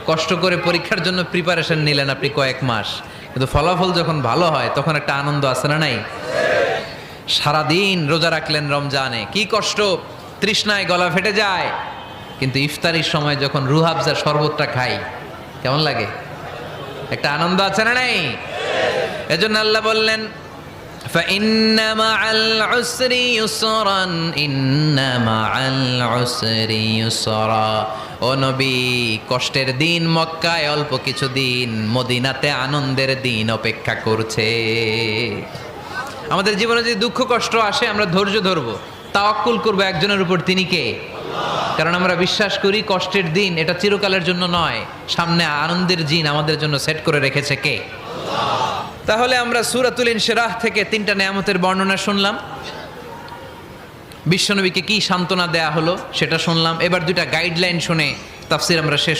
কষ্ট করে পরীক্ষার জন্য প্রিপারেশন নিলেন আপনি কয়েক মাস, কিন্তু ফলাফল যখন ভালো হয় তখন একটা আনন্দ আছে না নাই? সারাদিন রোজা রাখলেন রমজানে, কি কষ্ট, তৃষ্ণায় গলা ফেটে যায়, কিন্তু ইফতারির সময় যখন রুহ আফজার শরবতটা খাই কেমন লাগে? একটা আনন্দ আছে না নাই? এজন্য আল্লাহ বললেন فإن مع العسر يسرا إن مع العسر يسرا। ও নবী, কষ্টের দিন মক্কায় অল্প কিছু দিন, মদিনাতে আনন্দের দিন অপেক্ষা করছে। আমাদের জীবনে যদি দুঃখ কষ্ট আসে আমরা ধৈর্য ধরবো, তাওয়াক্কুল করবো একজনের উপর, তিনি কে? কারণ আমরা বিশ্বাস করি কষ্টের দিন এটা চিরকালের জন্য নয়, সামনে আনন্দের দিন আমাদের জন্য সেট করে রেখেছে কে? তাহলে আমরা সূরাতুল ইনশিরাহ থেকে 3টা নেয়ামতের বর্ণনা শুনলাম, বিশ্বনবীকে কি সান্ত্বনা দেয়া হলো সেটা শুনলাম। এবার 2টা গাইডলাইন শুনে তাফসীর আমরা শেষ